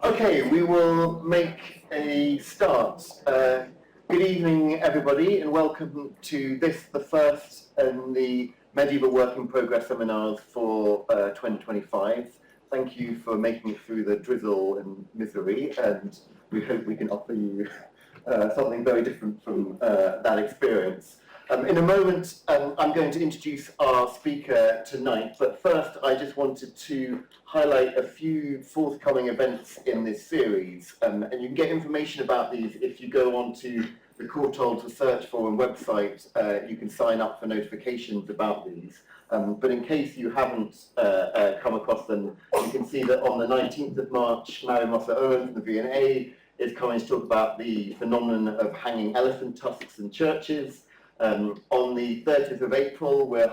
Okay, we will make a start. Good evening, everybody, and welcome to this, the first in the Medieval Work in Progress seminars for 2025. Thank you for making it through the drizzle and misery, and we hope we can offer you something very different from that experience. In a moment, I'm going to introduce our speaker tonight, but first I just wanted to highlight a few forthcoming events in this series. And you can get information about these if you go onto the Courtauld Research Forum website. You can sign up for notifications about these. But in case you haven't come across them, you can see that on the 19th of March, Mary Mossa Owen from the V&A is coming to talk about the phenomenon of hanging elephant tusks in churches. On the 30th of April, we're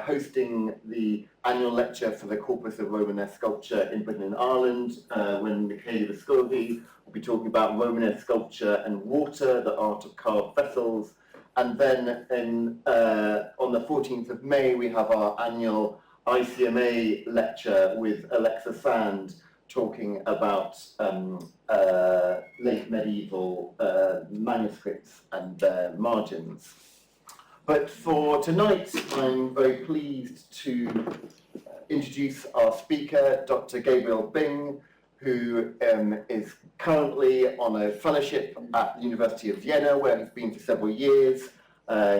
hosting the annual lecture for the Corpus of Romanesque Sculpture in Britain and Ireland, when Michele Vescovi will be talking about Romanesque sculpture and water, the art of carved vessels. And then on the 14th of May, we have our annual ICMA lecture with Alexa Sand, talking about late medieval manuscripts and their margins. But for tonight, I'm very pleased to introduce our speaker, Dr. Gabriel Bing, who is currently on a fellowship at the University of Vienna, where he's been for several years.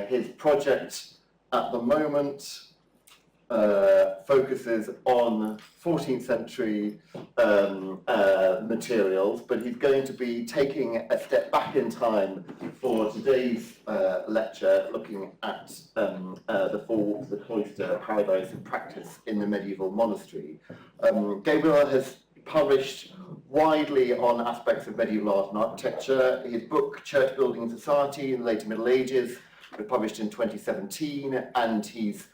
His project at the moment focuses on 14th century materials, but he's going to be taking a step back in time for today's lecture, looking at the four walks of the cloister, paradise and practice in the medieval monastery. Gabriel has published widely on aspects of medieval art and architecture. His book, Church Building and Society in the Later Middle Ages, was published in 2017, and he's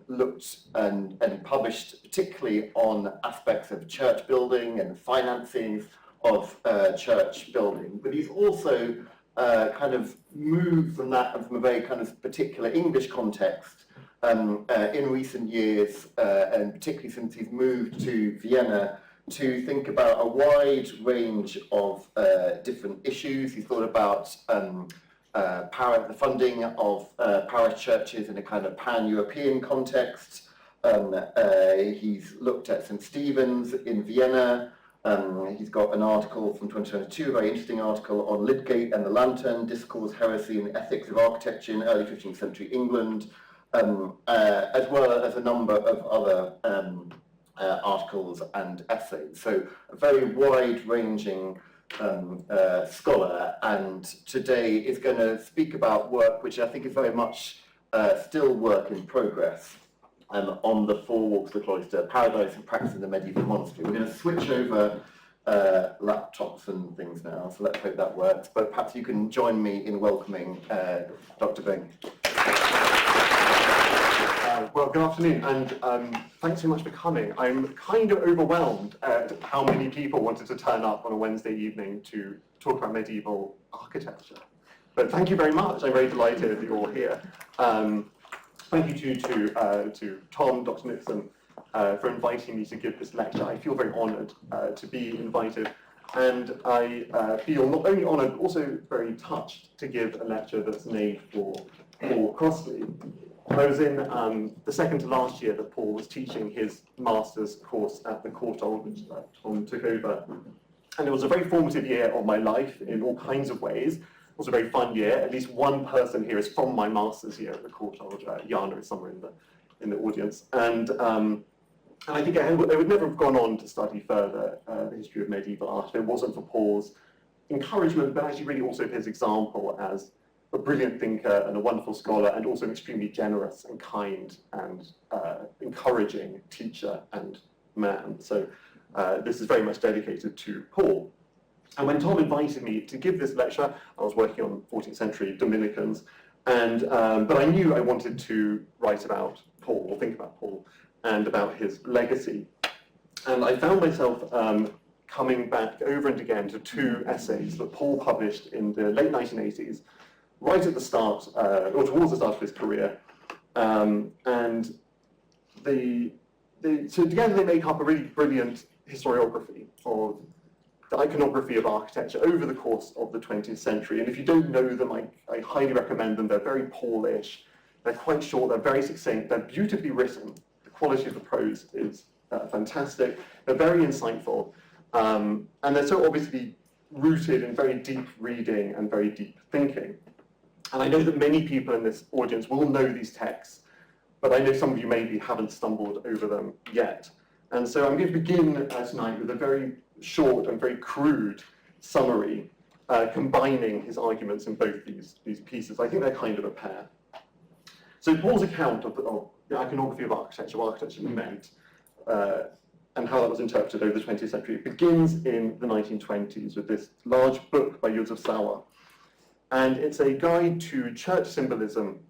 looked and published particularly on aspects of church building and financing of church building. But he's also kind of moved from that and from a very kind of particular English context in recent years, and particularly since he's moved to Vienna, to think about a wide range of different issues. He's thought about the funding of parish churches in a kind of pan-European context. He's looked at St. Stephen's in Vienna. He's got an article from 2022, a very interesting article on Lydgate and the Lantern, Discourse, Heresy and Ethics of Architecture in Early 15th Century England, as well as a number of other articles and essays. So a very wide-ranging scholar, and today is going to speak about work which I think is very much still work in progress on the four walks of the cloister, paradise and practice in the medieval monastery. We're going to switch over laptops and things now, so let's hope that works. But perhaps you can join me in welcoming Dr. Bing. Well, good afternoon, and thanks so much for coming. I'm kind of overwhelmed at how many people wanted to turn up on a Wednesday evening to talk about medieval architecture. But thank you very much. I'm very delighted that you're all here. Thank you to Tom, Dr. Nixon, for inviting me to give this lecture. I feel very honoured to be invited, and I feel not only honoured, but also very touched to give a lecture that's made for Paul Crossley. I was in the second to last year that Paul was teaching his master's course at the Courtauld, which Tom took over. And it was a very formative year of my life in all kinds of ways. It was a very fun year. At least one person here is from my master's year at the Courtauld. Jana is somewhere in the audience. And I think I would never have gone on to study further the history of medieval art if it wasn't for Paul's encouragement, but actually really also his example as a brilliant thinker and a wonderful scholar, and also an extremely generous and kind and encouraging teacher and man. So this is very much dedicated to Paul. And when Tom invited me to give this lecture, I was working on 14th century Dominicans, and but I knew I wanted to write about Paul, or think about Paul, and about his legacy. And I found myself coming back over and again to two essays that Paul published in the late 1980s, right at the start, or towards the start of his career, and so together they make up a really brilliant historiography of the iconography of architecture over the course of the 20th century. And if you don't know them, I highly recommend them. They're very Paulish, they're quite short, they're very succinct, they're beautifully written. The quality of the prose is fantastic. They're very insightful, and they're so obviously rooted in very deep reading and very deep thinking. And I know that many people in this audience will know these texts, but I know some of you maybe haven't stumbled over them yet. And so I'm going to begin tonight with a very short and very crude summary, combining his arguments in both these pieces. I think they're kind of a pair. So Paul's account of the iconography of architecture, what architecture meant, and how that was interpreted over the 20th century, it begins in the 1920s with this large book by Józef Sauer. And it's a guide to church symbolism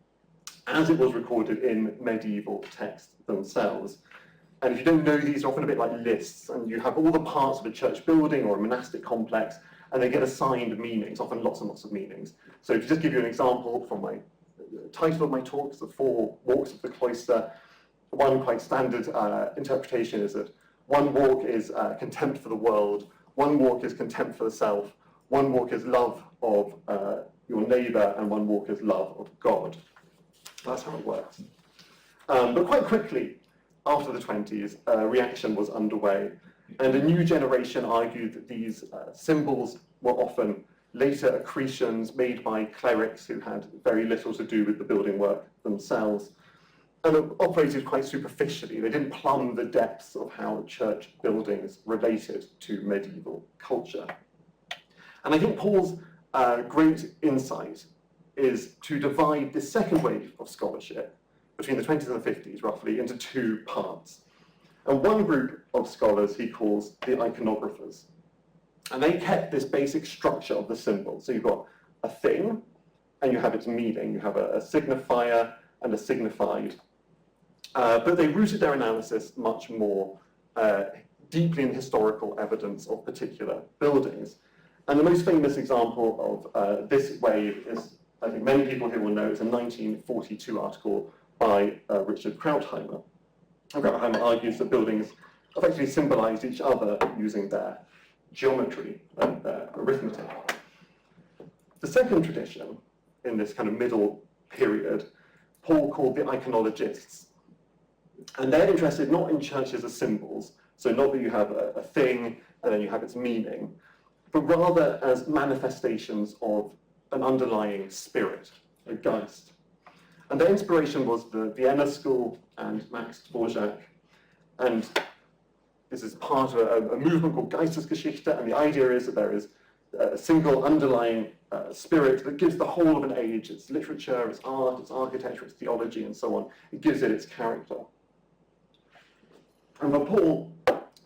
as it was recorded in medieval texts themselves. And if you don't know, these are often a bit like lists, and you have all the parts of a church building or a monastic complex, and they get assigned meanings, often lots and lots of meanings. So to just give you an example from my title of my talk, is the 4 walks of the cloister. One quite standard interpretation is that one walk is contempt for the world, one walk is contempt for the self, one walk is love of your neighbour, and one walk is love of God. That's how it works. But quite quickly, after the 20s, a reaction was underway, and a new generation argued that these symbols were often later accretions made by clerics who had very little to do with the building work themselves, and operated quite superficially. They didn't plumb the depths of how church buildings related to medieval culture. And I think Paul's great insight is to divide this second wave of scholarship between the 20s and the 50s, roughly, into 2 parts. And one group of scholars he calls the iconographers. And they kept this basic structure of the symbol. So you've got a thing, and you have its meaning. You have a signifier and a signified. But they rooted their analysis much more deeply in historical evidence of particular buildings. And the most famous example of this wave is, I think many people here will know, it's a 1942 article by Richard Krautheimer. And Krautheimer argues that buildings effectively symbolized each other using their geometry and their arithmetic. The second tradition, in this kind of middle period, Paul called the iconologists. And they're interested not in churches as symbols, so not that you have a thing and then you have its meaning, but rather as manifestations of an underlying spirit, a geist. And their inspiration was the Vienna School and Max Dvorak. And this is part of a movement called Geistesgeschichte, and the idea is that there is a single underlying spirit that gives the whole of an age, its literature, its art, its architecture, its theology, and so on. It gives it its character. And for Paul,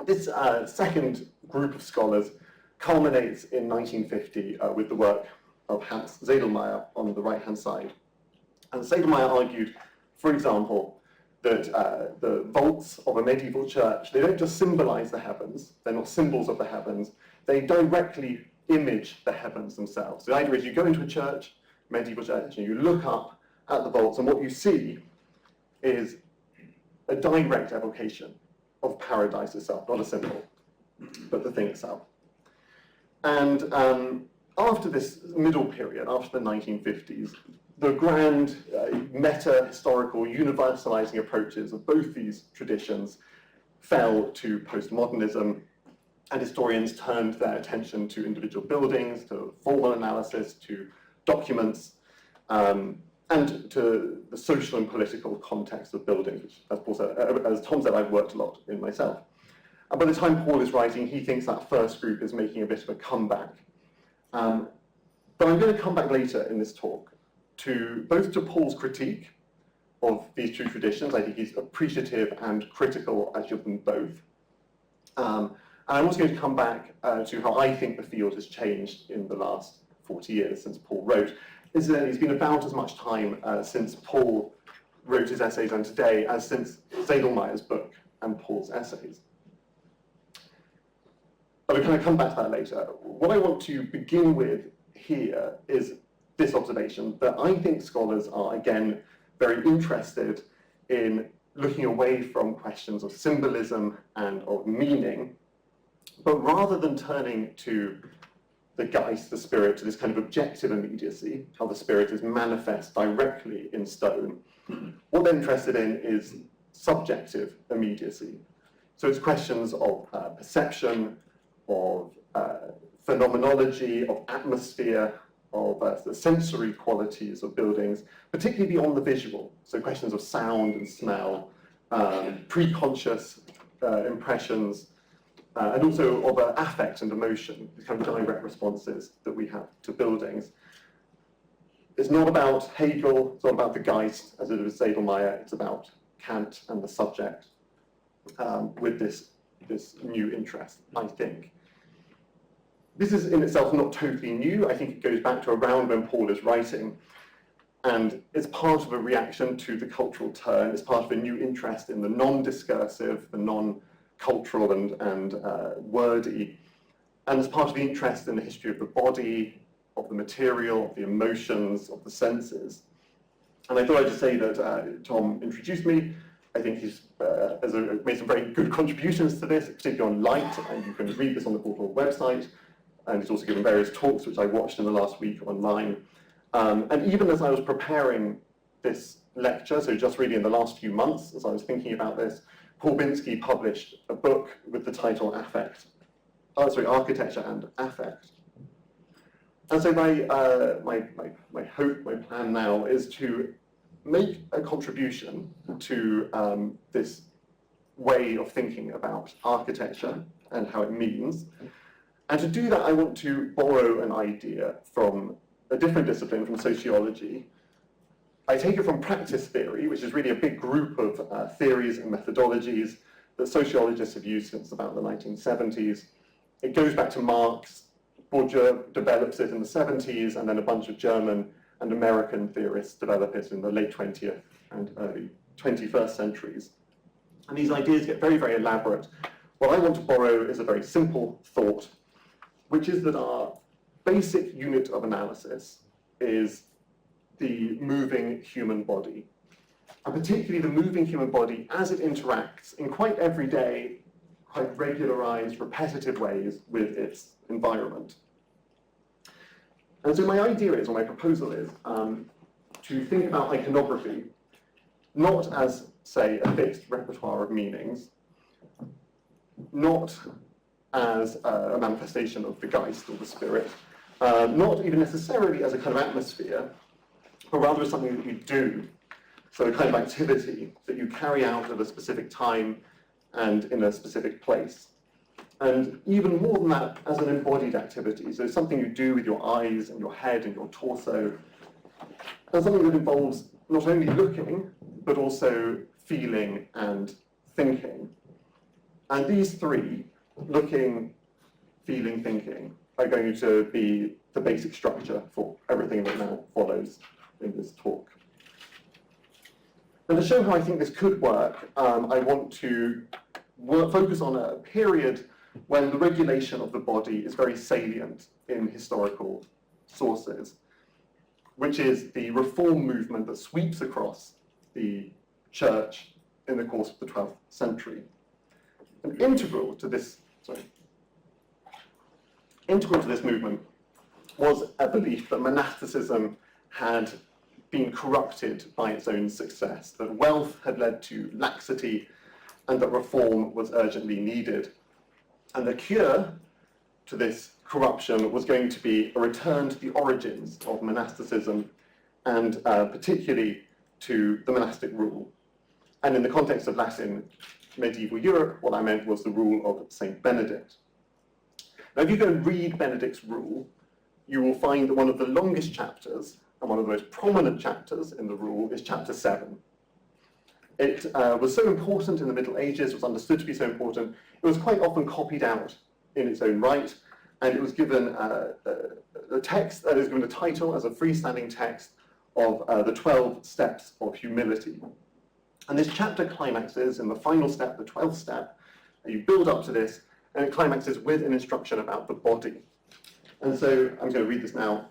this second group of scholars culminates in 1950 with the work of Hans Sedlmayr on the right-hand side. And Sedlmayr argued, for example, that the vaults of a medieval church, they don't just symbolize the heavens, they're not symbols of the heavens, they directly image the heavens themselves. The idea is you go into a church, medieval church, and you look up at the vaults, and what you see is a direct evocation of paradise itself, not a symbol, but the thing itself. And after this middle period, after the 1950s, the grand meta-historical universalizing approaches of both these traditions fell to postmodernism, and historians turned their attention to individual buildings, to formal analysis, to documents, and to the social and political context of buildings, which, as Tom said, I've worked a lot in myself. And by the time Paul is writing, he thinks that first group is making a bit of a comeback. But I'm going to come back later in this talk to both to Paul's critique of these two traditions. I think he's appreciative and critical actually of them both. And I'm also going to come back to how I think the field has changed in the last 40 years since Paul wrote. Incidentally, it's been about as much time since Paul wrote his essays and today as since Sedlmayr's book and Paul's essays. But I'm going to come back to that later. What I want to begin with here is this observation, that I think scholars are, again, very interested in looking away from questions of symbolism and of meaning But rather than turning to the Geist, the spirit, to this kind of objective immediacy, how the spirit is manifest directly in stone, what they're interested in is subjective immediacy. So it's questions of perception, of phenomenology, of atmosphere, of the sensory qualities of buildings, particularly beyond the visual. So questions of sound and smell, pre-conscious impressions, and also of affect and emotion, these kind of direct responses that we have to buildings. It's not about Hegel, it's not about the Geist, as it is Sedlmayr, it's about Kant and the subject with this new interest, I think. This is in itself not totally new. I think it goes back to around when Paul is writing, and it's part of a reaction to the cultural turn. It's part of a new interest in the non-discursive, the non-cultural and wordy, and it's part of the interest in the history of the body, of the material, of the emotions, of the senses. And I thought I'd just say that Tom introduced me. I think he's made some very good contributions to this, particularly on light, and you can read this on the Portal website. And he's also given various talks, which I watched in the last week online. And even as I was preparing this lecture, so just really in the last few months, as I was thinking about this, Paul Binsky published a book with the title Architecture and Affect. And so my hope, my plan now is to make a contribution to this way of thinking about architecture and how it means. And to do that, I want to borrow an idea from a different discipline, from sociology. I take it from practice theory, which is really a big group of theories and methodologies that sociologists have used since about the 1970s. It goes back to Marx. Bourdieu develops it in the 70s, and then a bunch of German and American theorists develop it in the late 20th and early 21st centuries. And these ideas get very, very elaborate. What I want to borrow is a very simple thought, which is that our basic unit of analysis is the moving human body, and particularly the moving human body as it interacts in quite everyday, quite regularized, repetitive ways with its environment. And so my idea is, or my proposal is, to think about iconography not as, say, a fixed repertoire of meanings, not as a manifestation of the Geist or the spirit, not even necessarily as a kind of atmosphere, but rather as something that you do, so a kind of activity that you carry out at a specific time and in a specific place. And even more than that, as an embodied activity, so something you do with your eyes and your head and your torso, and something that involves not only looking, but also feeling and thinking. And these three, looking, feeling, thinking, are going to be the basic structure for everything that now follows in this talk. And to show how I think this could work, I want to focus on a period when the regulation of the body is very salient in historical sources, which is the reform movement that sweeps across the church in the course of the 12th century. And integral to this movement was a belief that monasticism had been corrupted by its own success, that wealth had led to laxity, and that reform was urgently needed. And the cure to this corruption was going to be a return to the origins of monasticism, and particularly to the monastic rule. And in the context of Latin medieval Europe, what I meant was the rule of Saint Benedict. Now, if you go and read Benedict's rule, you will find that one of the longest chapters and one of the most prominent chapters in the rule is chapter 7. It was so important in the Middle Ages, was understood to be so important, it was quite often copied out in its own right, and it was given a text, it was given a title as a freestanding text of the 12 steps of humility. And this chapter climaxes in the final step, the 12th step, and you build up to this, and it climaxes with an instruction about the body. And so I'm going to read this now.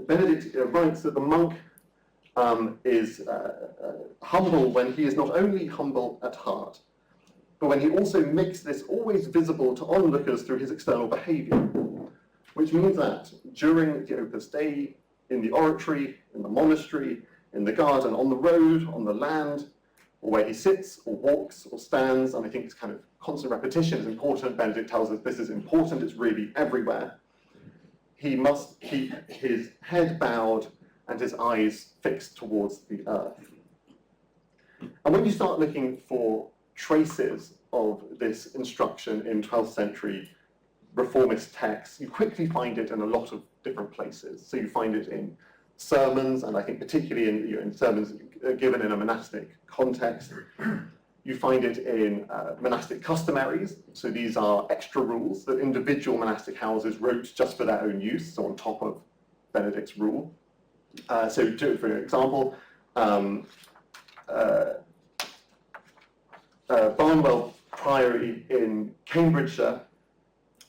Benedict writes that the monk is humble when he is not only humble at heart, but when he also makes this always visible to onlookers through his external behaviour, which means that during the Opus Dei, in the oratory, in the monastery, in the garden, on the road, on the land, or where he sits or walks or stands, and I think this kind of constant repetition is important. Benedict tells us this is important, it's really everywhere. He must keep his head bowed and his eyes fixed towards the earth. And when you start looking for traces of this instruction in 12th century reformist texts, you quickly find it in a lot of different places. So you find it in sermons, and I think particularly in sermons given in a monastic context. You find it in monastic custommaries. So these are extra rules that individual monastic houses wrote just for their own use, so on top of Benedict's rule. So for example, Barnwell Priory in Cambridgeshire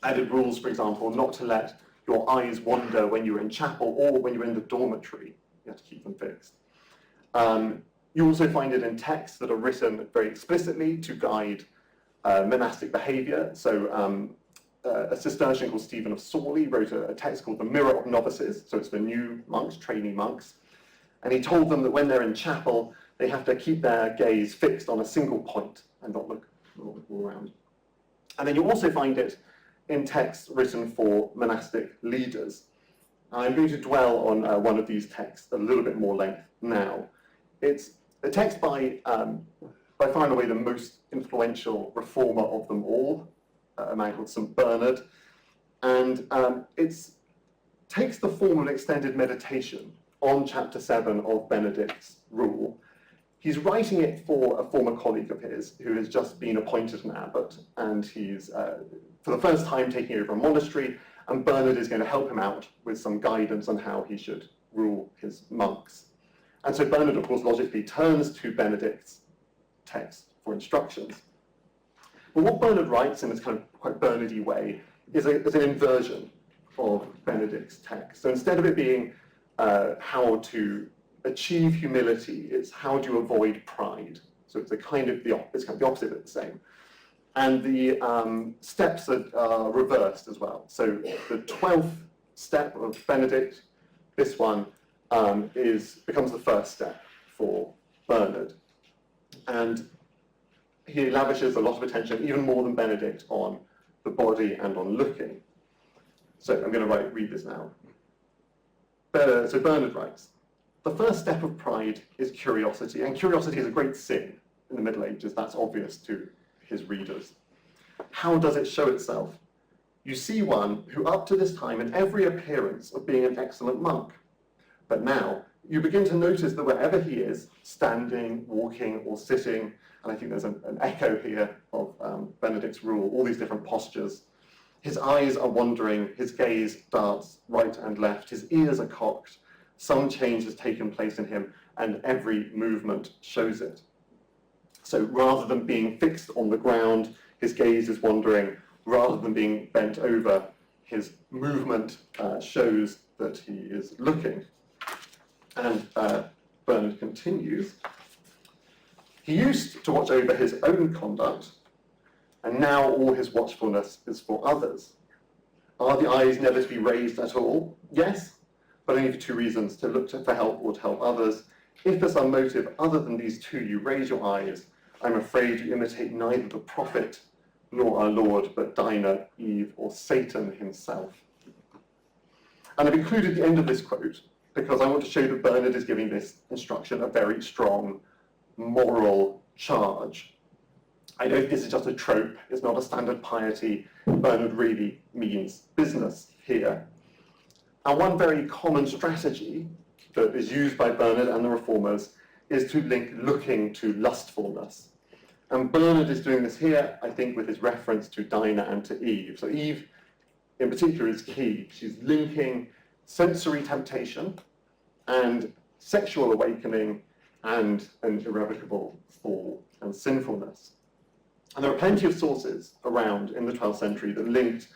added rules, for example, not to let your eyes wander when you're in chapel or when you're in the dormitory. You have to keep them fixed. You also find it in texts that are written very explicitly to guide monastic behaviour. So a Cistercian called Stephen of Sawley wrote a text called The Mirror of Novices, so it's for new monks, trainee monks, and he told them that when they're in chapel, they have to keep their gaze fixed on a single point and not look all around. And then you also find it in texts written for monastic leaders. I'm going to dwell on one of these texts a little bit more length now. It's a text by far and away the most influential reformer of them all, a man called St. Bernard, and it takes the form of an extended meditation on chapter 7 of Benedict's rule. He's writing it for a former colleague of his who has just been appointed an abbot, and he's for the first time taking over a monastery, and Bernard is going to help him out with some guidance on how he should rule his monks. And so Bernard, of course, logically turns to Benedict's text for instructions. But what Bernard writes in this kind of quite Bernardy way is an inversion of Benedict's text. So instead of it being how to achieve humility, it's how do you avoid pride. So it's kind of the opposite of the same. And the steps are reversed as well. So the 12th step of Benedict, this one, becomes the first step for Bernard. And he lavishes a lot of attention, even more than Benedict, on the body and on looking. So I'm going to read this now. So Bernard writes, "The first step of pride is curiosity, and curiosity is a great sin in the Middle Ages. That's obvious to his readers. How does it show itself? You see one who up to this time had every appearance of being an excellent monk. But now you begin to notice that wherever he is, standing, walking, or sitting, and I think there's an echo here of Benedict's rule, all these different postures, his eyes are wandering, his gaze darts right and left, his ears are cocked, some change has taken place in him, and every movement shows it. So rather than being fixed on the ground, his gaze is wandering. Rather than being bent over, his movement shows that he is looking." And Bernard continues, "He used to watch over his own conduct, and now all his watchfulness is for others. Are the eyes never to be raised at all? Yes, but only for two reasons, to look for help or to help others. If for some motive other than these two you raise your eyes, I'm afraid you imitate neither the prophet nor our Lord, but Dinah, Eve, or Satan himself." And I've included the end of this quote because I want to show that Bernard is giving this instruction a very strong moral charge. I know this is just a trope, it's not a standard piety. Bernard really means business here. And one very common strategy that is used by Bernard and the reformers is to link looking to lustfulness. And Bernard is doing this here, I think, with his reference to Dinah and to Eve. So Eve, in particular, is key. She's linking sensory temptation and sexual awakening and an irrevocable fall and sinfulness. And there are plenty of sources around in the 12th century that linked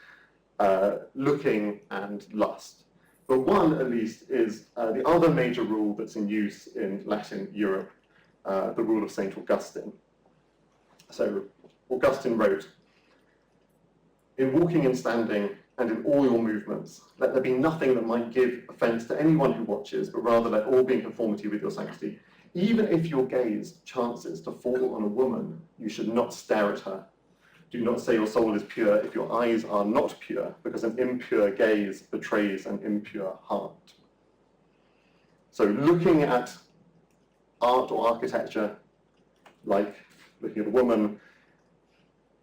looking and lust. But one, at least, is the other major rule that's in use in Latin Europe, the rule of St. Augustine. So Augustine wrote, "In walking and standing, and in all your movements, let there be nothing that might give offence to anyone who watches, but rather let all be in conformity with your sanctity. Even if your gaze chances to fall on a woman, you should not stare at her. Do not say your soul is pure if your eyes are not pure, because an impure gaze betrays an impure heart." So looking at art or architecture, like looking at a woman,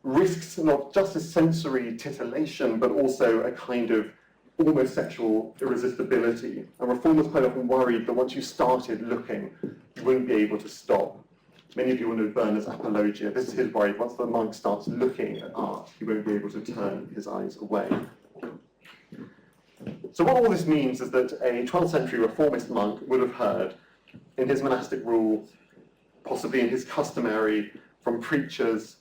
risks not just a sensory titillation, but also a kind of almost sexual irresistibility. And reformers quite often worried that once you started looking, you wouldn't be able to stop. Many of you will know Bernard's apologia. This is his worry. Once the monk starts looking at art, he won't be able to turn his eyes away. So what all this means is that a 12th century reformist monk would have heard in his monastic rule, possibly in his customary, from preachers,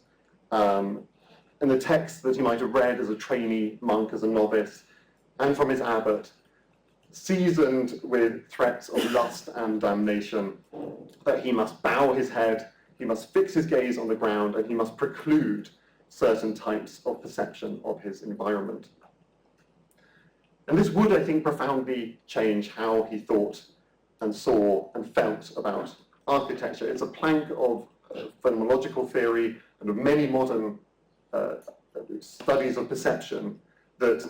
in the text that he might have read as a trainee monk, as a novice, and from his abbot, seasoned with threats of lust and damnation, that he must bow his head, he must fix his gaze on the ground, and he must preclude certain types of perception of his environment. And this would, I think, profoundly change how he thought and saw and felt about architecture. It's a plank of phenomenological theory and of many modern studies of perception that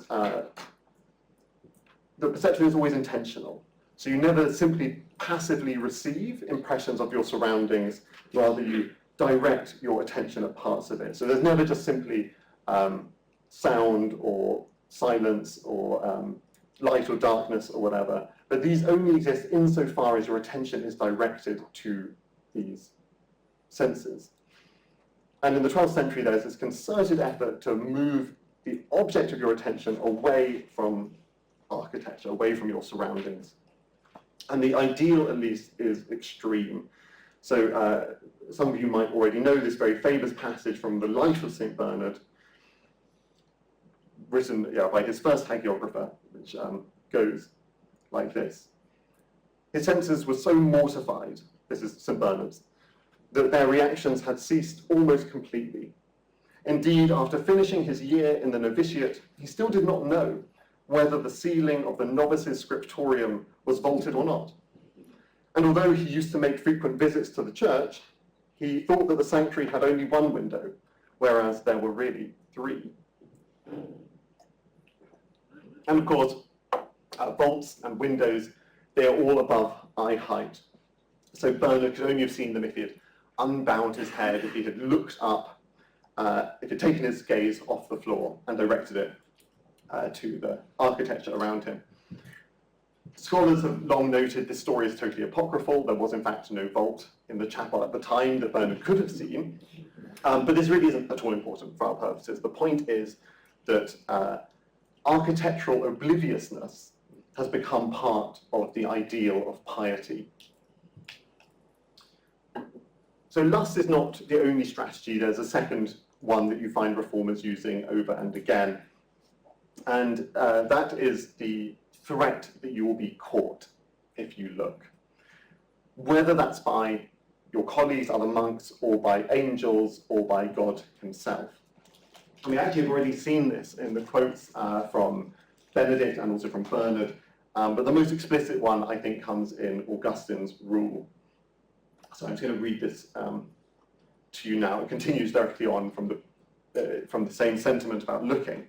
the perception is always intentional. So you never simply passively receive impressions of your surroundings, rather you direct your attention at parts of it. So there's never just simply sound or silence or light or darkness or whatever, but these only exist insofar as your attention is directed to these senses. And in the 12th century, there's this concerted effort to move the object of your attention away from architecture, away from your surroundings. And the ideal, at least, is extreme. So some of you might already know this very famous passage from the life of St. Bernard, written by his first hagiographer, which goes like this. His senses were so mortified, this is St. Bernard's, that their reactions had ceased almost completely. Indeed, after finishing his year in the novitiate, he still did not know whether the ceiling of the novice's scriptorium was vaulted or not. And although he used to make frequent visits to the church, he thought that the sanctuary had only one window, whereas there were really three. And of course, vaults and windows, they are all above eye height. So Bernard could only have seen them if he had unbound his head, if he had looked up, if he had taken his gaze off the floor and directed it to the architecture around him. Scholars have long noted this story is totally apocryphal. There was in fact no vault in the chapel at the time that Bernard could have seen, but this really isn't at all important for our purposes. The point is that architectural obliviousness has become part of the ideal of piety. So lust is not the only strategy. There's a second one that you find reformers using over and again, and that is the threat that you will be caught if you look. Whether that's by your colleagues, other monks, or by angels, or by God himself. And we actually have already seen this in the quotes from Benedict and also from Bernard, but the most explicit one, I think, comes in Augustine's rule. So I'm just going to read this to you now. It continues directly on from the same sentiment about looking.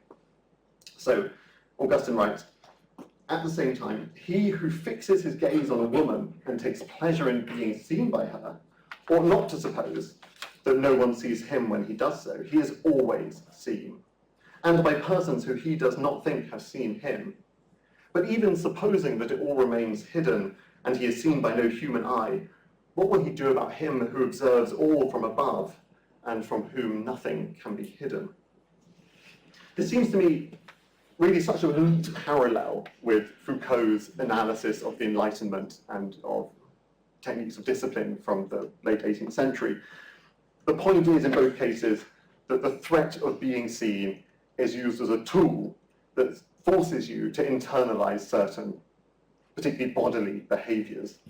So Augustine writes, "At the same time, he who fixes his gaze on a woman and takes pleasure in being seen by her ought not to suppose that no one sees him when he does so. He is always seen, and by persons who he does not think have seen him. But even supposing that it all remains hidden and he is seen by no human eye, what will he do about him who observes all from above and from whom nothing can be hidden?" This seems to me really such a neat parallel with Foucault's analysis of the Enlightenment and of techniques of discipline from the late 18th century. The point is, in both cases, that the threat of being seen is used as a tool that forces you to internalize certain, particularly bodily, behaviors.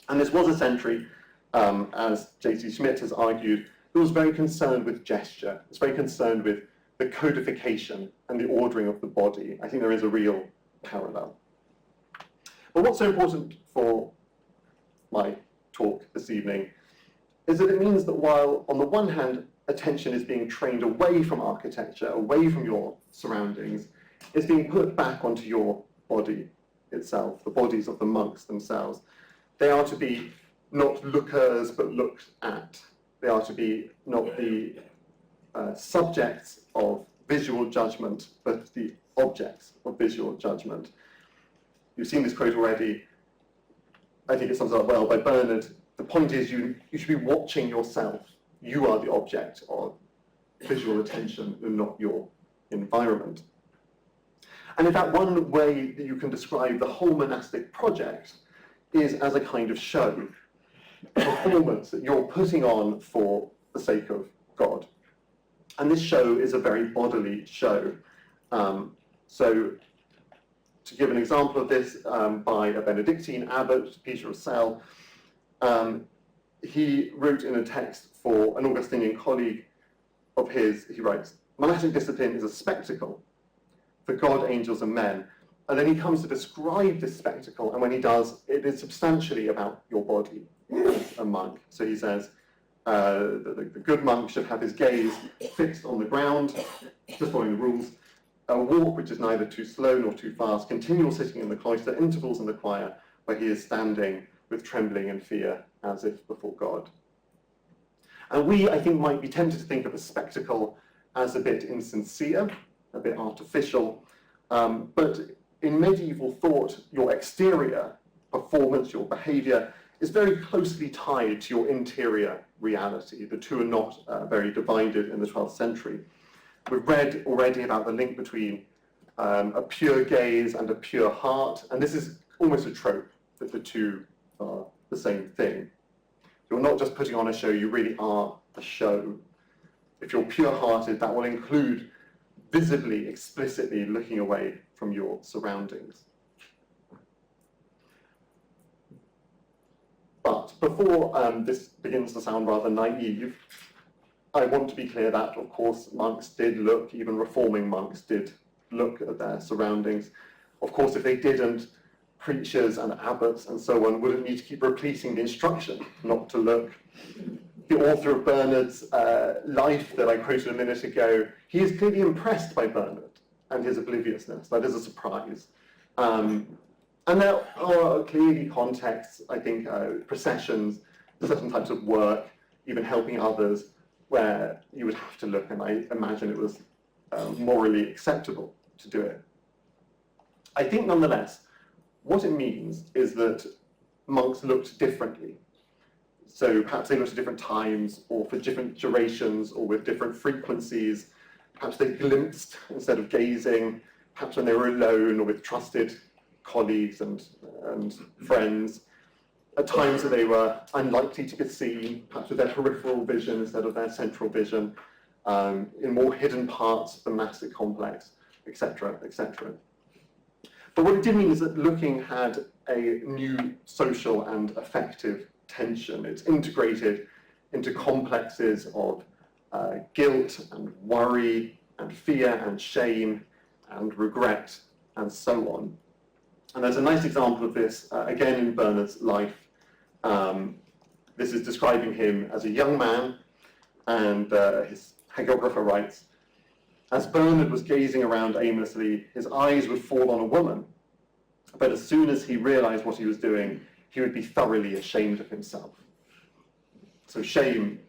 And this was a century, as J.C. Schmidt has argued, it was very concerned with gesture. It's very concerned with the codification and the ordering of the body. I think there is a real parallel. But what's so important for my talk this evening is that it means that while, on the one hand, attention is being trained away from architecture, away from your surroundings, it's being put back onto your body itself, the bodies of the monks themselves. They are to be not lookers, but looked at. They are to be not the subjects of visual judgment, but the objects of visual judgment. You've seen this quote already. I think it sums it up well by Bernard. The point is you should be watching yourself. You are the object of visual attention and not your environment. And in fact, one way that you can describe the whole monastic project is as a kind of show, a performance that you're putting on for the sake of God. And this show is a very bodily show. So to give an example of this, by a Benedictine abbot, Peter of Celle, he wrote in a text for an Augustinian colleague of his, he writes, "Monastic discipline is a spectacle for God, angels, and men." And then he comes to describe this spectacle, and when he does, it is substantially about your body as a monk. So he says, the good monk should have his gaze fixed on the ground, just following the rules, a walk which is neither too slow nor too fast, continual sitting in the cloister, intervals in the choir, where he is standing with trembling and fear as if before God. And we, I think, might be tempted to think of a spectacle as a bit insincere, a bit artificial, but in medieval thought, your exterior performance, your behavior, is very closely tied to your interior reality. The two are not very divided in the 12th century. We've read already about the link between a pure gaze and a pure heart, and this is almost a trope, that the two are the same thing. You're not just putting on a show, you really are a show. If you're pure-hearted, that will include visibly, explicitly looking away from your surroundings. But before this begins to sound rather naive, I want to be clear that, of course, monks did look, even reforming monks did look at their surroundings. Of course, if they didn't, preachers and abbots and so on wouldn't need to keep repeating the instruction not to look. The author of Bernard's life that I quoted a minute ago, he is clearly impressed by Bernard and his obliviousness. That is a surprise. And there are clearly contexts, I think, processions, certain types of work, even helping others, where you would have to look, and I imagine it was morally acceptable to do it. I think, nonetheless, what it means is that monks looked differently. So perhaps they looked at different times, or for different durations, or with different frequencies. Perhaps they glimpsed instead of gazing, perhaps when they were alone or with trusted colleagues and friends. At times that they were unlikely to be seen, perhaps with their peripheral vision instead of their central vision, in more hidden parts of the monastic complex, etc., etc. But what it did mean is that looking had a new social and affective tension. It's integrated into complexes of guilt and worry and fear and shame and regret and so on. And there's a nice example of this, again in Bernard's life. This is describing him as a young man, and his hagiographer writes, "As Bernard was gazing around aimlessly, his eyes would fall on a woman, but as soon as he realized what he was doing, he would be thoroughly ashamed of himself." So shame,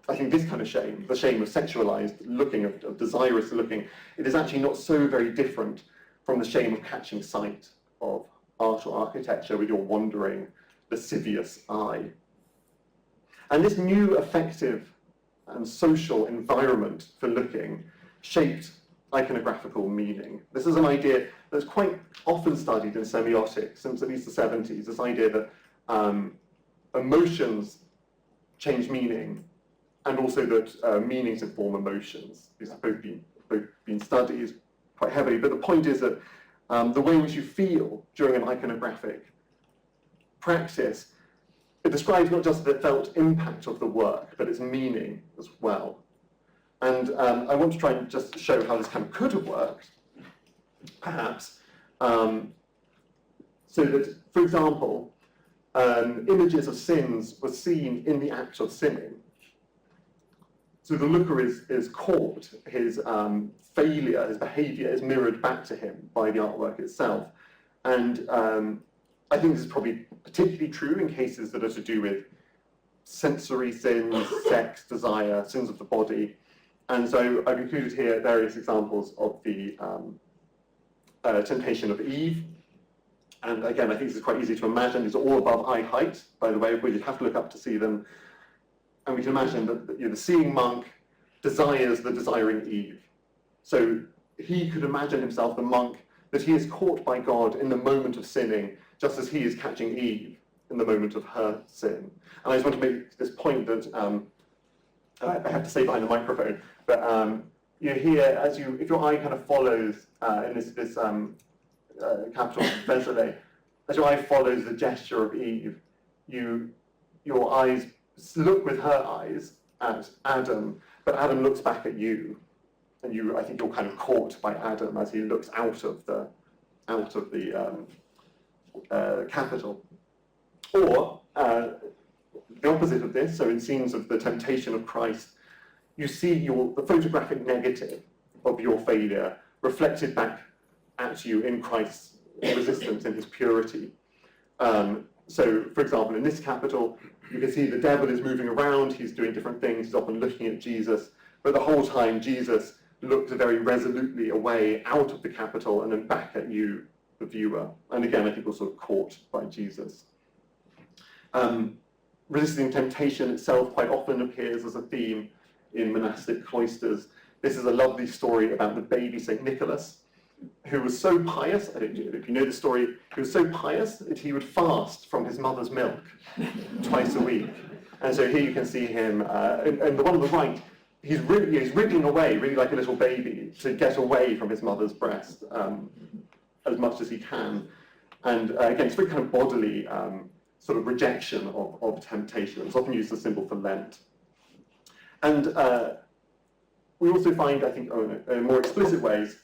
I think this kind of shame, the shame of sexualized looking, of desirous looking, it is actually not so very different from the shame of catching sight of art or architecture with your wandering, lascivious eye. And this new affective and social environment for looking shaped iconographical meaning. This is an idea that's quite often studied in semiotics since at least the 70s, this idea that emotions change meaning, and also that meanings inform emotions. These have both been studied quite heavily, but the point is that the way in which you feel during an iconographic practice it describes not just the felt impact of the work, but its meaning as well. And I want to try and just show how this kind of could have worked, perhaps, so that, for example, images of sins were seen in the act of sinning. So the looker is caught, his failure, his behaviour is mirrored back to him by the artwork itself. And I think this is probably particularly true in cases that are to do with sensory sins, sex, desire, sins of the body. And so I've included here various examples of the temptation of Eve. And again, I think this is quite easy to imagine. These are all above eye height, by the way, we have to look up to see them. And we can imagine that the seeing monk desires the desiring Eve. So he could imagine himself, the monk, that he is caught by God in the moment of sinning, just as he is catching Eve in the moment of her sin. And I just want to make this point that I have to say behind the microphone, but here, if your eye kind of follows in this capital Vesile, as your eye follows the gesture of Eve, your eyes look with her eyes at Adam, but Adam looks back at you, and I think you're kind of caught by Adam as he looks out of the capital. Or the opposite of this, so in scenes of the temptation of Christ, you see the photographic negative of your failure reflected back at you in Christ's resistance, in his purity. So, for example, in this capital, you can see the devil is moving around, he's doing different things, he's often looking at Jesus, but the whole time Jesus looks very resolutely away out of the capital and then back at you, the viewer. And again, I think we're sort of caught by Jesus. Resisting temptation itself quite often appears as a theme in monastic cloisters. This is a lovely story about the baby St. Nicholas, who was so pious, I don't know if you know the story, he was so pious that he would fast from his mother's milk twice a week. And so here you can see him, and the one on the right, he's wriggling away, really like a little baby, to get away from his mother's breast as much as he can. And again, it's very kind of bodily sort of rejection of temptation. It's often used as a symbol for Lent. And we also find, I think, in more explicit ways,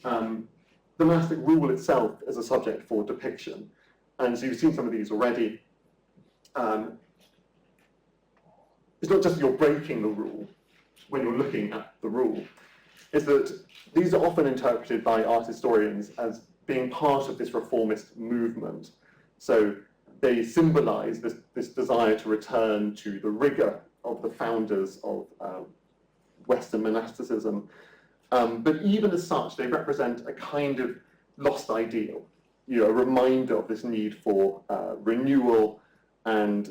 the monastic rule itself as a subject for depiction. And so you've seen some of these already. It's not just you're breaking the rule when you're looking at the rule. It's that these are often interpreted by art historians as being part of this reformist movement. So they symbolize this desire to return to the rigor of the founders of Western monasticism. But even as such, they represent a kind of lost ideal, a reminder of this need for renewal, and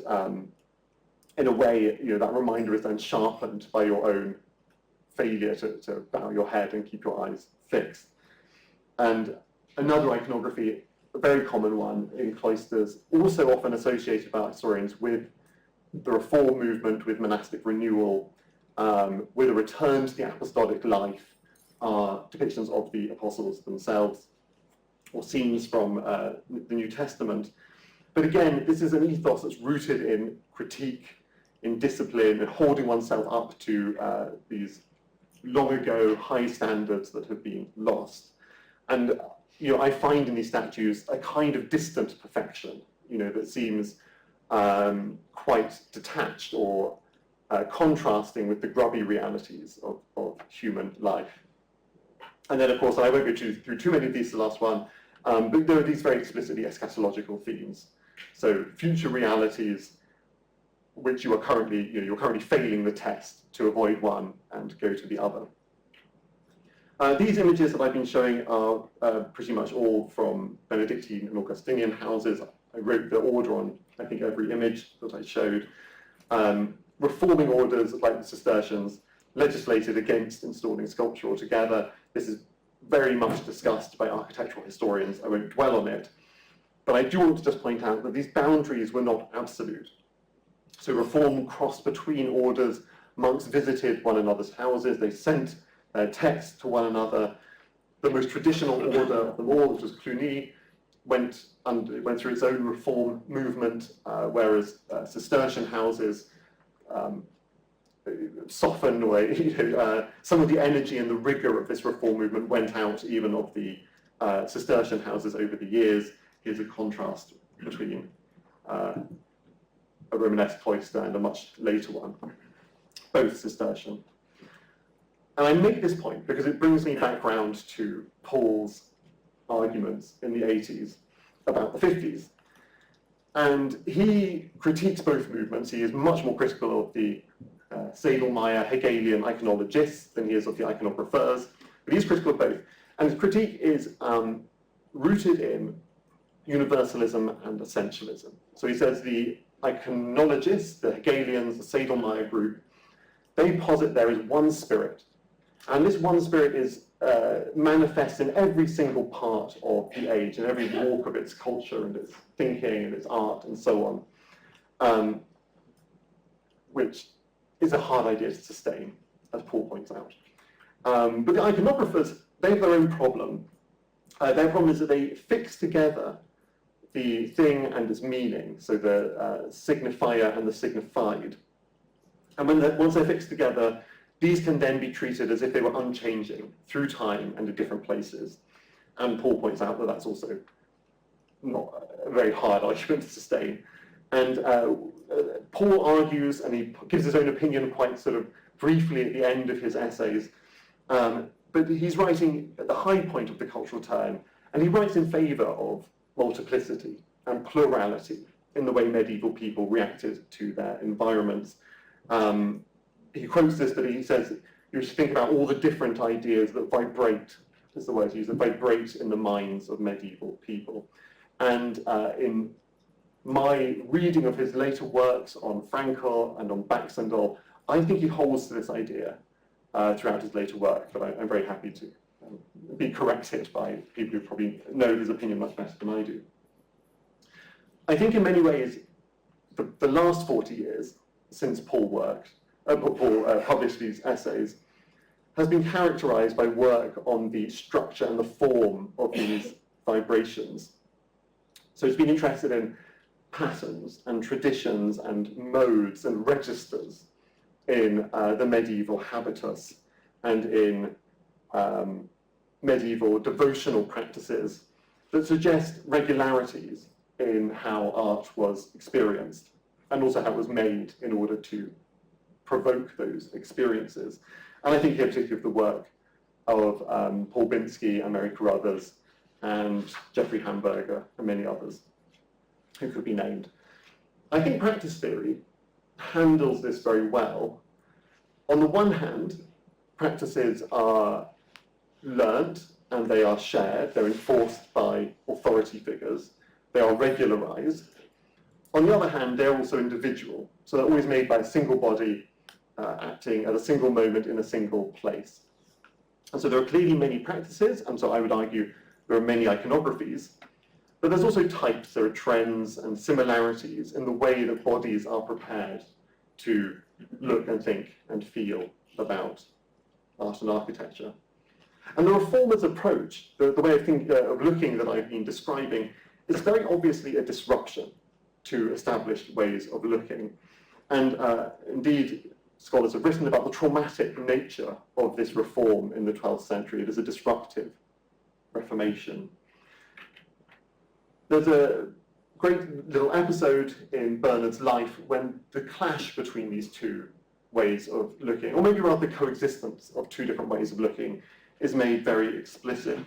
in a way, that reminder is then sharpened by your own failure to bow your head and keep your eyes fixed. And another iconography, a very common one in cloisters, also often associated by historians with the reform movement, with monastic renewal, with a return to the apostolic life, are depictions of the apostles themselves, or scenes from the New Testament. But again, this is an ethos that's rooted in critique, in discipline, and holding oneself up to these long ago high standards that have been lost. And I find in these statues a kind of distant perfection, that seems quite detached or contrasting with the grubby realities of human life. And then, of course, I won't go through too many of these, the last one, but there are these very explicitly eschatological themes. So future realities, which you're currently failing the test to avoid one and go to the other. These images that I've been showing are pretty much all from Benedictine and Augustinian houses. I wrote the order on, I think, every image that I showed. Reforming orders like the Cistercians legislated against installing sculpture altogether. This is very much discussed by architectural historians. I won't dwell on it. But I do want to just point out that these boundaries were not absolute. So reform crossed between orders. Monks visited one another's houses. They sent texts to one another. The most traditional order of them all, which was Cluny, went through its own reform movement, whereas Cistercian houses softened, or some of the energy and the rigor of this reform movement went out even of the Cistercian houses over the years. Here's a contrast between a Romanesque cloister and a much later one, both Cistercian. And I make this point because it brings me back round to Paul's arguments in the 80s about the 50s. And he critiques both movements. He is much more critical of the Sedlmayr Hegelian iconologists than he is of the iconographers, but he's critical of both. And his critique is rooted in universalism and essentialism. So he says the iconologists, the Hegelians, the Sedlmayr group, they posit there is one spirit. And this one spirit is manifest in every single part of the age, in every walk of its culture and its thinking and its art and so on, which is a hard idea to sustain, as Paul points out. But the iconographers, they have their own problem. Their problem is that they fix together the thing and its meaning, so the signifier and the signified. And once they're fixed together, these can then be treated as if they were unchanging through time and in different places. And Paul points out that that's also not a very hard argument to sustain. And Paul argues, and he gives his own opinion quite sort of briefly at the end of his essays, but he's writing at the high point of the cultural turn, and he writes in favour of multiplicity and plurality in the way medieval people reacted to their environments. He quotes this, but he says, you should think about all the different ideas that vibrate, is the word he used, that vibrate in the minds of medieval people. And in my reading of his later works on Frankel and on Baxendal, I think he holds to this idea throughout his later work, but I'm very happy to be corrected by people who probably know his opinion much better than I do. I think in many ways, the last 40 years since Paul published these essays has been characterized by work on the structure and the form of these vibrations. So it's been interested in patterns and traditions and modes and registers in the medieval habitus and in medieval devotional practices that suggest regularities in how art was experienced and also how it was made in order to provoke those experiences. And I think here particularly of the work of Paul Binsky and Mary Carruthers and Jeffrey Hamburger and many others who could be named. I think practice theory handles this very well. On the one hand, practices are learnt and they are shared, they're enforced by authority figures, they are regularized. On the other hand, they're also individual, so they're always made by a single body acting at a single moment in a single place. And so there are clearly many practices, and so I would argue there are many iconographies, but there's also types, there are trends and similarities in the way that bodies are prepared to look and think and feel about art and architecture. And the reformers' approach, the way of looking that I've been describing, is very obviously a disruption to established ways of looking. And indeed, scholars have written about the traumatic nature of this reform in the 12th century. It is a disruptive reformation. There's a great little episode in Bernard's life when the clash between these two ways of looking, or maybe rather the coexistence of two different ways of looking, is made very explicit.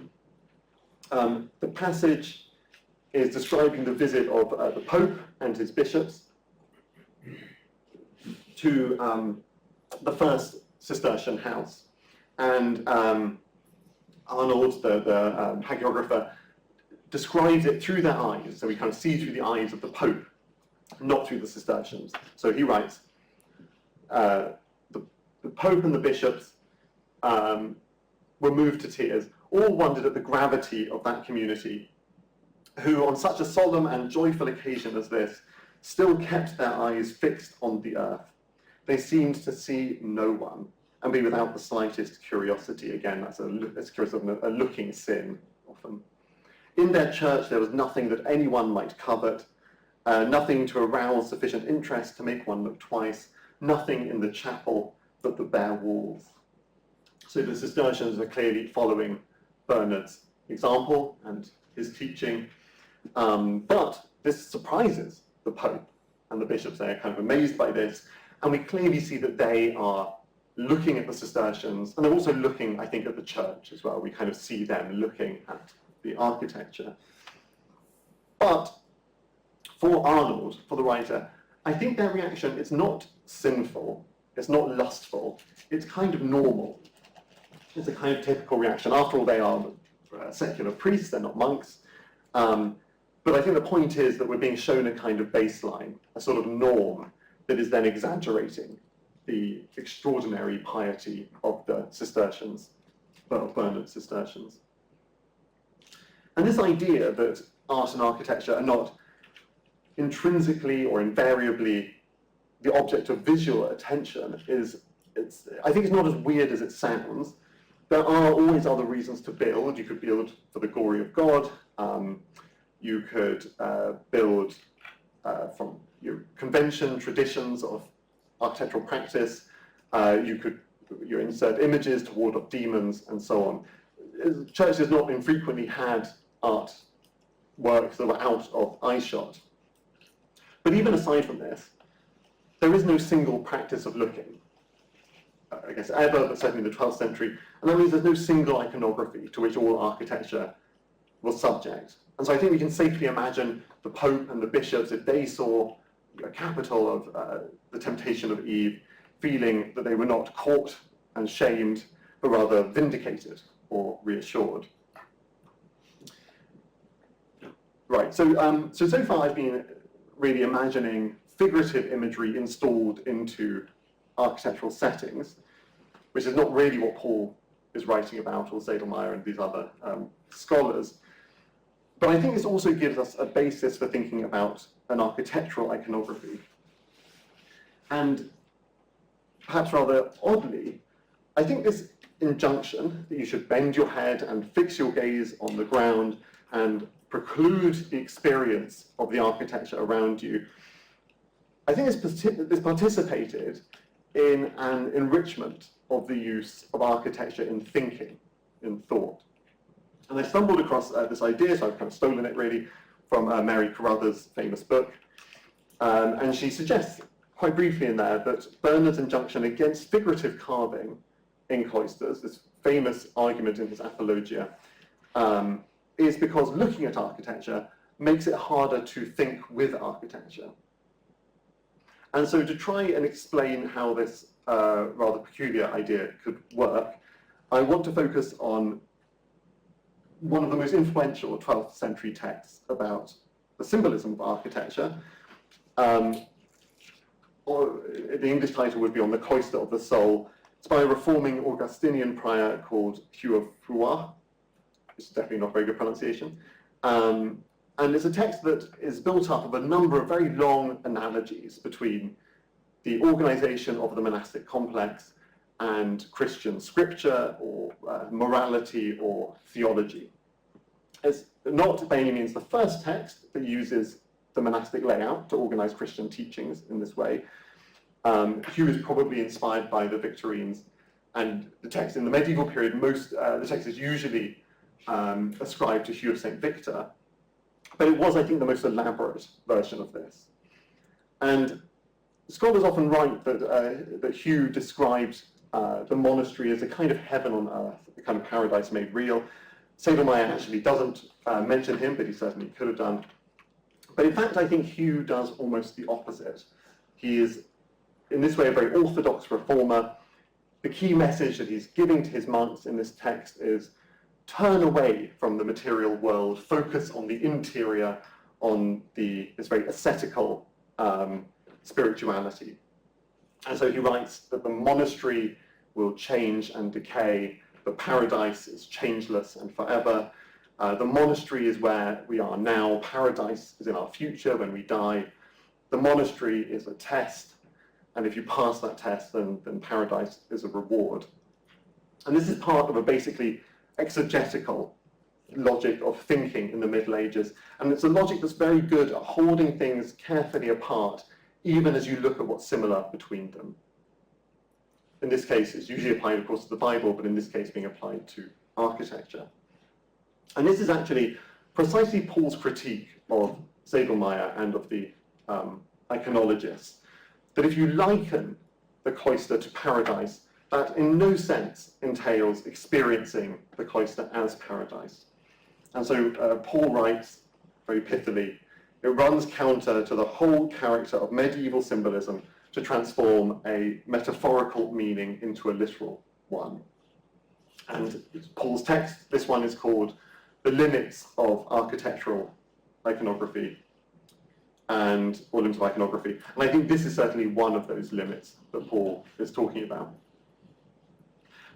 The passage is describing the visit of the Pope and his bishops to the first Cistercian house. And Arnold, the hagiographer, describes it through their eyes, so we kind of see through the eyes of the Pope, not through the Cistercians. So he writes, the Pope and the bishops were moved to tears, all wondered at the gravity of that community, who on such a solemn and joyful occasion as this, still kept their eyes fixed on the earth. They seemed to see no one, and be without the slightest curiosity. Again, that's a looking sin, often. In their church, there was nothing that anyone might covet, nothing to arouse sufficient interest to make one look twice, nothing in the chapel but the bare walls. So the Cistercians are clearly following Bernard's example and his teaching, but this surprises the Pope and the bishops. They are kind of amazed by this, and we clearly see that they are looking at the Cistercians, and they're also looking, I think, at the church as well. We kind of see them looking at the architecture. But for Arnold, for the writer, I think their reaction is not sinful, it's not lustful, it's kind of normal. It's a kind of typical reaction. After all, they are secular priests, they're not monks. But I think the point is that we're being shown a kind of baseline, a sort of norm that is then exaggerating the extraordinary piety of the Cistercians, of Bernard's Cistercians. And this idea that art and architecture are not intrinsically or invariably the object of visual attention I think it's not as weird as it sounds. There are always other reasons to build. You could build for the glory of God. You could build from your convention, traditions of architectural practice. You could insert images to ward off demons and so on. Church has not infrequently had art works that were out of eyeshot. But even aside from this, there is no single practice of looking, I guess ever, but certainly in the 12th century, and that means there's no single iconography to which all architecture was subject. And so I think we can safely imagine the Pope and the bishops, if they saw a capital of the temptation of Eve, feeling that they were not caught and shamed, but rather vindicated or reassured. Right, so far I've been really imagining figurative imagery installed into architectural settings, which is not really what Paul is writing about, or Zedelmeier and these other scholars. But I think this also gives us a basis for thinking about an architectural iconography. And perhaps rather oddly, I think this injunction that you should bend your head and fix your gaze on the ground and preclude the experience of the architecture around you, I think this participated in an enrichment of the use of architecture in thinking, in thought. And I stumbled across this idea, so I've kind of stolen it really from Mary Carruthers' famous book. And she suggests, quite briefly in there, that Bernard's injunction against figurative carving in cloisters, this famous argument in his Apologia, is because looking at architecture makes it harder to think with architecture. And so to try and explain how this rather peculiar idea could work, I want to focus on one of the most influential 12th century texts about the symbolism of architecture. Or the English title would be On the Cloister of the Soul. It's by a reforming Augustinian prior called Hugh of Rouen. It's definitely not very good pronunciation. And it's a text that is built up of a number of very long analogies between the organization of the monastic complex and Christian scripture, or morality, or theology. It's not by any means the first text that uses the monastic layout to organize Christian teachings in this way. Hugh is probably inspired by the Victorines, and the text in the medieval period, the text is usually ascribed to Hugh of St. Victor, but it was, I think, the most elaborate version of this. And scholars often write that Hugh described the monastery as a kind of heaven on earth, a kind of paradise made real. Zedelmeier actually doesn't mention him, but he certainly could have done. But in fact, I think Hugh does almost the opposite. He is, in this way, a very orthodox reformer. The key message that he's giving to his monks in this text is turn away from the material world, focus on the interior, on this very ascetical spirituality. And so he writes that the monastery will change and decay, the paradise is changeless and forever. The monastery is where we are now, paradise is in our future when we die. The monastery is a test, and if you pass that test, then paradise is a reward. And this is part of a basically exegetical logic of thinking in the Middle Ages. And it's a logic that's very good at holding things carefully apart, even as you look at what's similar between them. In this case, it's usually applied, of course, to the Bible, but in this case being applied to architecture. And this is actually precisely Paul's critique of Segelmaier and of the iconologists, that if you liken the cloister to paradise, that in no sense entails experiencing the cloister as paradise. And so Paul writes, very pithily, it runs counter to the whole character of medieval symbolism to transform a metaphorical meaning into a literal one. And Paul's text, this one is called The Limits of Architectural Iconography, or limits of iconography. And I think this is certainly one of those limits that Paul is talking about.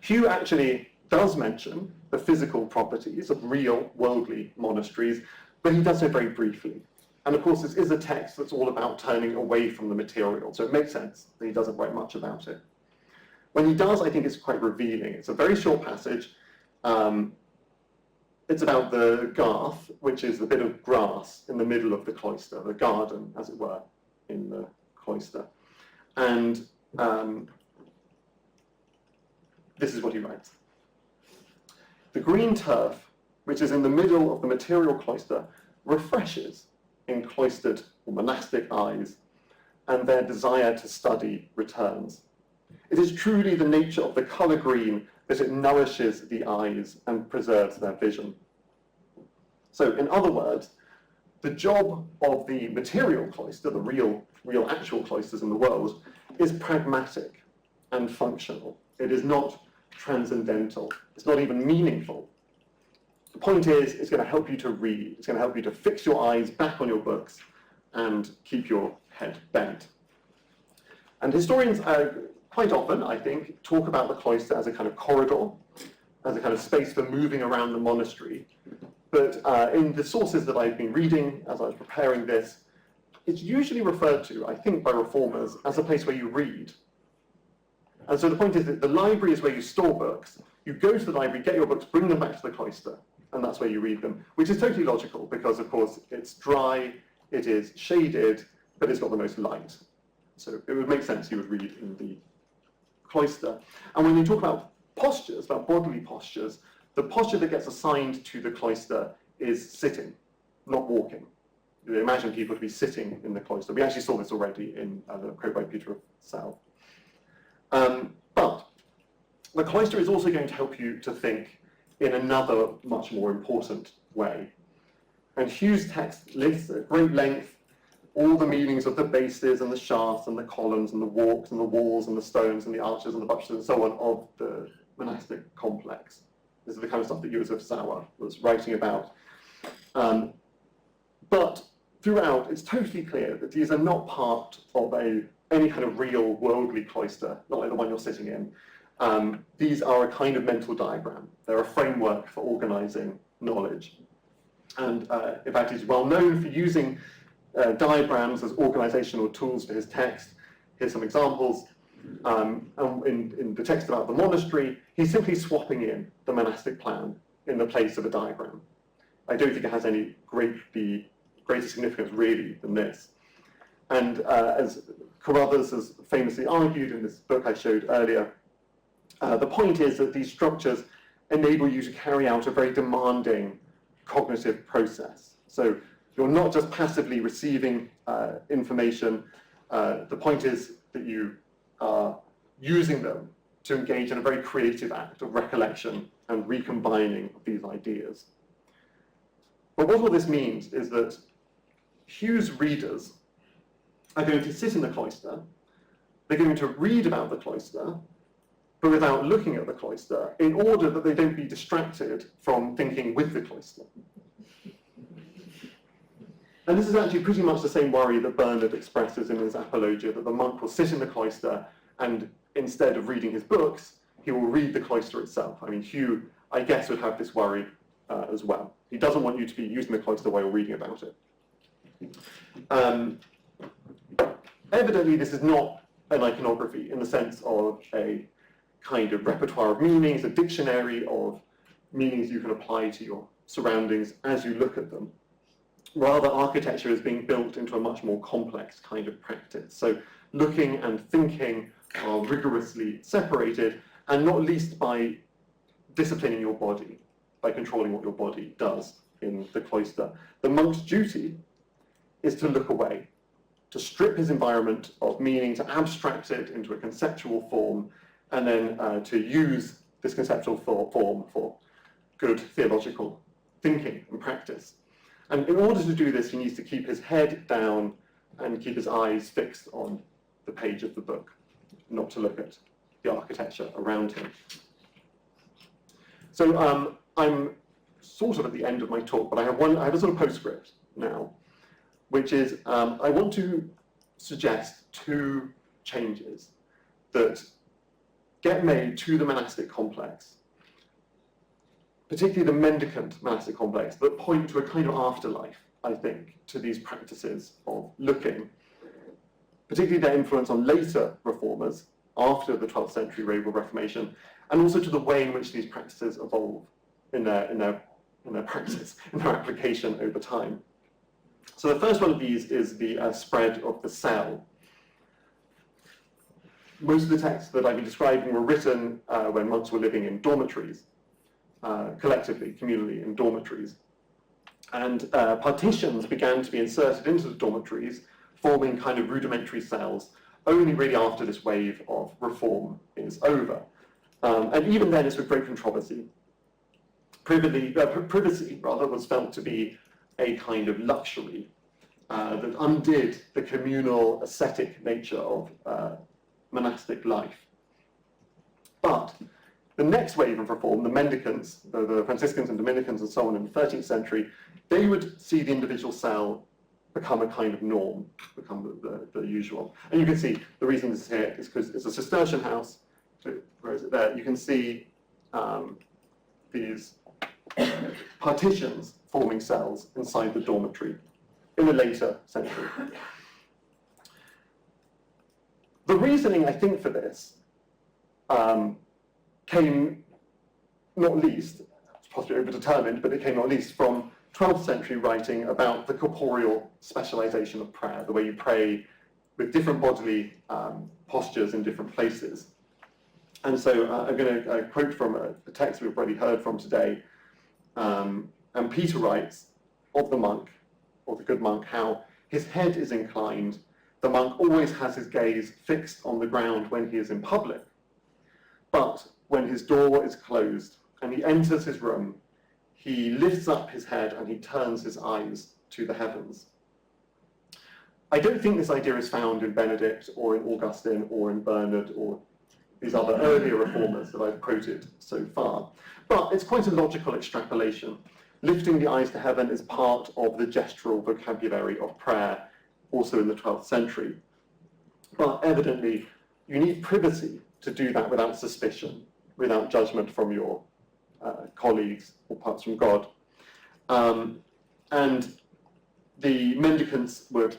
Hugh actually does mention the physical properties of real worldly monasteries, but he does so very briefly. And of course, this is a text that's all about turning away from the material, so it makes sense that he doesn't write much about it. When he does, I think it's quite revealing. It's a very short passage. It's about the garth, which is the bit of grass in the middle of the cloister, the garden, as it were, in the cloister. And this is what he writes. The green turf, which is in the middle of the material cloister, refreshes in cloistered or monastic eyes, and their desire to study returns. It is truly the nature of the colour green that it nourishes the eyes and preserves their vision. So, in other words, the job of the material cloister, the real actual cloisters in the world, is pragmatic and functional. It is not transcendental. It's not even meaningful. The point is, it's going to help you to read. It's going to help you to fix your eyes back on your books and keep your head bent. And historians quite often, I think, talk about the cloister as a kind of corridor, as a kind of space for moving around the monastery. But in the sources that I've been reading as I was preparing this, it's usually referred to, I think, by reformers as a place where you read. And so the point is that the library is where you store books. You go to the library, get your books, bring them back to the cloister, and that's where you read them, which is totally logical because, of course, it's dry, it is shaded, but it's got the most light. So it would make sense you would read in the cloister. And when you talk about postures, about bodily postures, the posture that gets assigned to the cloister is sitting, not walking. You imagine people to be sitting in the cloister. We actually saw this already in the quote by Peter of Sal. But the cloister is also going to help you to think in another much more important way. And Hugh's text lists at great length all the meanings of the bases and the shafts and the columns and the walks and the walls and the stones and the arches and the buttresses and so on of the monastic complex. This is the kind of stuff that Joseph Sauer was writing about. But throughout, it's totally clear that these are not part of any kind of real worldly cloister, not like the one you're sitting in. These are a kind of mental diagram. They're a framework for organizing knowledge. And in fact, he's well known for using diagrams as organizational tools for his text. Here's some examples. In the text about the monastery, he's simply swapping in the monastic plan in the place of a diagram. I don't think it has any greater significance really than this. And as Carruthers has famously argued in this book I showed earlier, the point is that these structures enable you to carry out a very demanding cognitive process. So you're not just passively receiving information. The point is that you are using them to engage in a very creative act of recollection and recombining of these ideas. But what all this means is that Hugh's readers are going to sit in the cloister, they're going to read about the cloister, but without looking at the cloister, in order that they don't be distracted from thinking with the cloister. And this is actually pretty much the same worry that Bernard expresses in his Apologia, that the monk will sit in the cloister and instead of reading his books, he will read the cloister itself. I mean, Hugh, I guess, would have this worry as well. He doesn't want you to be using the cloister while you're reading about it. Evidently, this is not an iconography in the sense of a kind of repertoire of meanings, a dictionary of meanings you can apply to your surroundings as you look at them. Rather, architecture is being built into a much more complex kind of practice. So looking and thinking are rigorously separated, and not least by disciplining your body, by controlling what your body does in the cloister. The monk's duty is to look away, to strip his environment of meaning, to abstract it into a conceptual form, and then to use this conceptual form for good theological thinking and practice. And in order to do this, he needs to keep his head down and keep his eyes fixed on the page of the book, not to look at the architecture around him. So I'm sort of at the end of my talk, but I have a sort of postscript now, which is I want to suggest two changes that get made to the monastic complex, particularly the mendicant monastic complex, that point to a kind of afterlife, I think, to these practices of looking, particularly their influence on later reformers after the 12th century Revival Reformation, and also to the way in which these practices evolve in their practice, in their application over time. So the first one of these is the spread of the cell. Most of the texts that I've been describing were written when monks were living in dormitories, collectively, communally, in dormitories. And partitions began to be inserted into the dormitories, forming kind of rudimentary cells, only really after this wave of reform is over. And even then, it's with great controversy. Privacy, rather, was felt to be a kind of luxury that undid the communal ascetic nature of monastic life. But the next wave of reform, the mendicants, the Franciscans and Dominicans and so on in the 13th century, they would see the individual cell become a kind of norm, become the usual. And you can see the reason this is here is because it's a Cistercian house. So where is it there? You can see these partitions forming cells inside the dormitory in the later century. The reasoning, I think, for this came not least, it's possibly overdetermined, but it came not least from 12th century writing about the corporeal specialization of prayer, the way you pray with different bodily postures in different places. And so I'm going to quote from a text we've already heard from today. And Peter writes of the monk, or the good monk, how his head is inclined. The monk always has his gaze fixed on the ground when he is in public. But when his door is closed and he enters his room, he lifts up his head and he turns his eyes to the heavens. I don't think this idea is found in Benedict or in Augustine or in Bernard or these other earlier reformers that I've quoted so far. But it's quite a logical extrapolation. Lifting the eyes to heaven is part of the gestural vocabulary of prayer, also in the 12th century. But evidently, you need privacy to do that without suspicion, without judgment from your colleagues or perhaps from God. And the mendicants would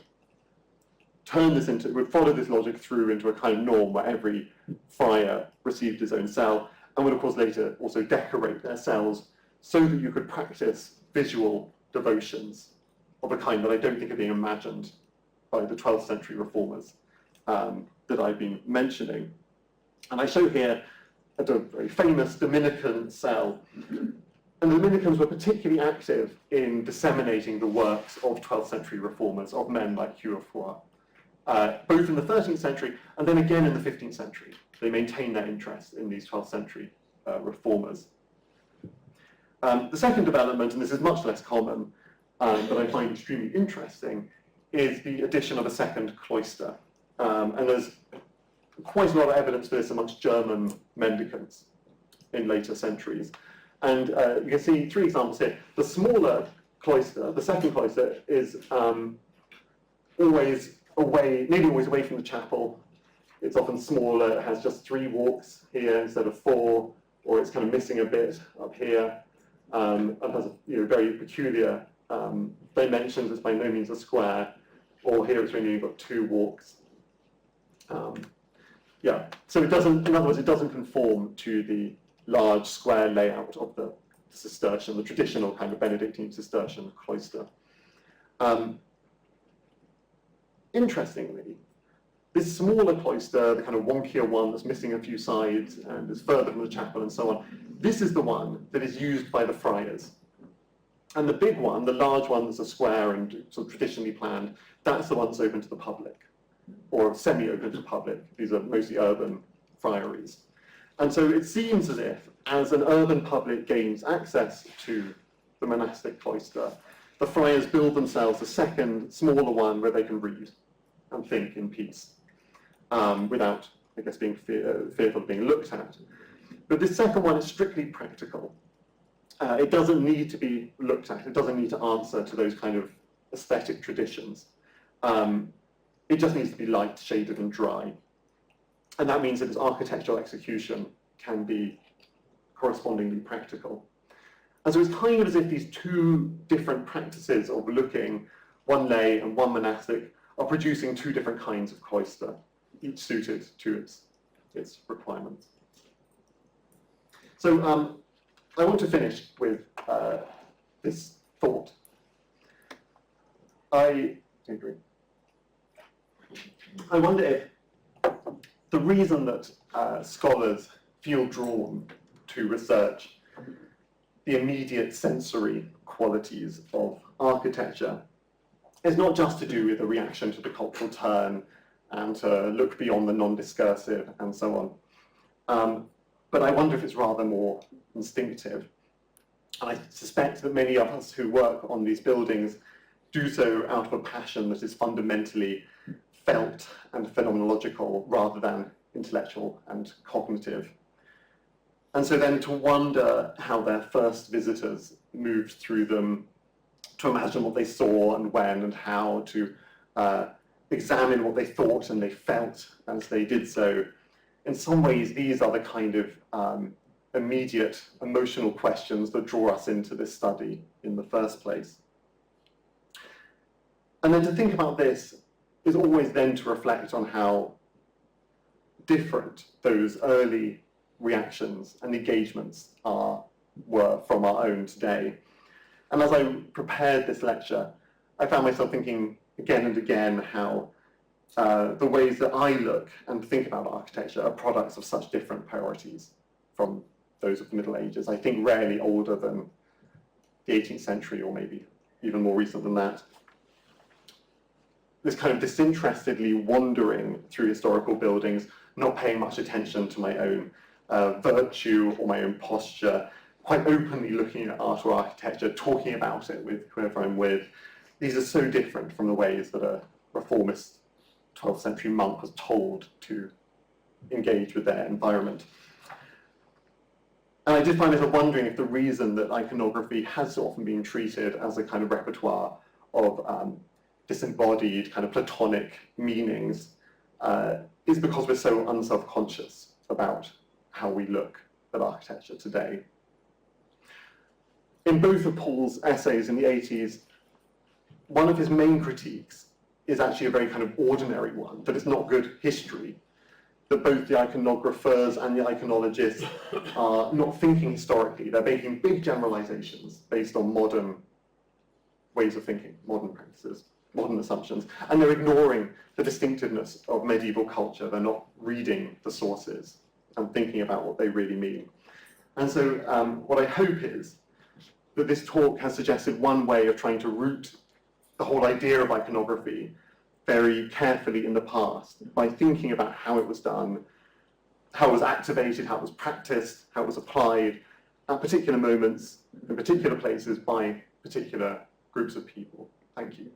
would follow this logic through into a kind of norm where every friar received his own cell, and would of course later also decorate their cells so that you could practice visual devotions of a kind that I don't think are being imagined by the 12th century reformers that I've been mentioning. And I show here a very famous Dominican cell. And the Dominicans were particularly active in disseminating the works of 12th century reformers, of men like Hugh of Foix, both in the 13th century and then again in the 15th century. They maintained their interest in these 12th century reformers. The second development, and this is much less common, but I find extremely interesting, is the addition of a second cloister. And there's quite a lot of evidence for this amongst German mendicants in later centuries. And you can see three examples here. The smaller cloister, the second cloister, is always away, nearly always away from the chapel. It's often smaller, it has just 3 walks here instead of 4, or it's kind of missing a bit up here, and has very peculiar dimensions. It's by no means a square, or here it's only got 2 walks. So it doesn't, in other words, it doesn't conform to the large square layout of the Cistercian, the traditional kind of Benedictine Cistercian cloister. Interestingly, this smaller cloister, the kind of wonkier one that's missing a few sides and is further from the chapel and so on, this is the one that is used by the friars. And the big one, the large one that's a square and sort of traditionally planned, that's the one that's open to the public, or semi-open to the public. These are mostly urban friaries. And so it seems as if, as an urban public gains access to the monastic cloister, the friars build themselves a second, smaller one where they can read and think in peace, without, I guess, being fearful of being looked at. But this second one is strictly practical. It doesn't need to be looked at. It doesn't need to answer to those kind of aesthetic traditions. It just needs to be light, shaded, and dry. And that means that its architectural execution can be correspondingly practical. And so it's kind of as if these two different practices of looking, one lay and one monastic, are producing two different kinds of cloister, each suited to its requirements. So I want to finish with this thought. I wonder if the reason that scholars feel drawn to research the immediate sensory qualities of architecture is not just to do with a reaction to the cultural turn and to look beyond the non-discursive and so on. But I wonder if it's rather more instinctive. And I suspect that many of us who work on these buildings do so out of a passion that is fundamentally felt and phenomenological rather than intellectual and cognitive. And so then to wonder how their first visitors moved through them, to imagine what they saw and when and how, to examine what they thought and they felt as they did so. In some ways, these are the kind of immediate emotional questions that draw us into this study in the first place. And then to think about this is always then to reflect on how different those early reactions and engagements were from our own today. And as I prepared this lecture, I found myself thinking again and again how the ways that I look and think about architecture are products of such different priorities from those of the Middle Ages. I think rarely older than the 18th century, or maybe even more recent than that. This kind of disinterestedly wandering through historical buildings, not paying much attention to my own virtue or my own posture, quite openly looking at art or architecture, talking about it with whoever I'm with. These are so different from the ways that a reformist 12th century monk was told to engage with their environment. And I did find myself wondering if the reason that iconography has so often been treated as a kind of repertoire of disembodied, kind of platonic meanings is because we're so unself-conscious about how we look at architecture today. In both of Paul's essays in the 80s, one of his main critiques is actually a very kind of ordinary one, that it's not good history, that both the iconographers and the iconologists are not thinking historically. They're making big generalizations based on modern ways of thinking, modern practices, modern assumptions, and they're ignoring the distinctiveness of medieval culture. They're not reading the sources and thinking about what they really mean. And so what I hope is that this talk has suggested one way of trying to root the whole idea of iconography very carefully in the past by thinking about how it was done, how it was activated, how it was practiced, how it was applied at particular moments, in particular places, by particular groups of people. Thank you.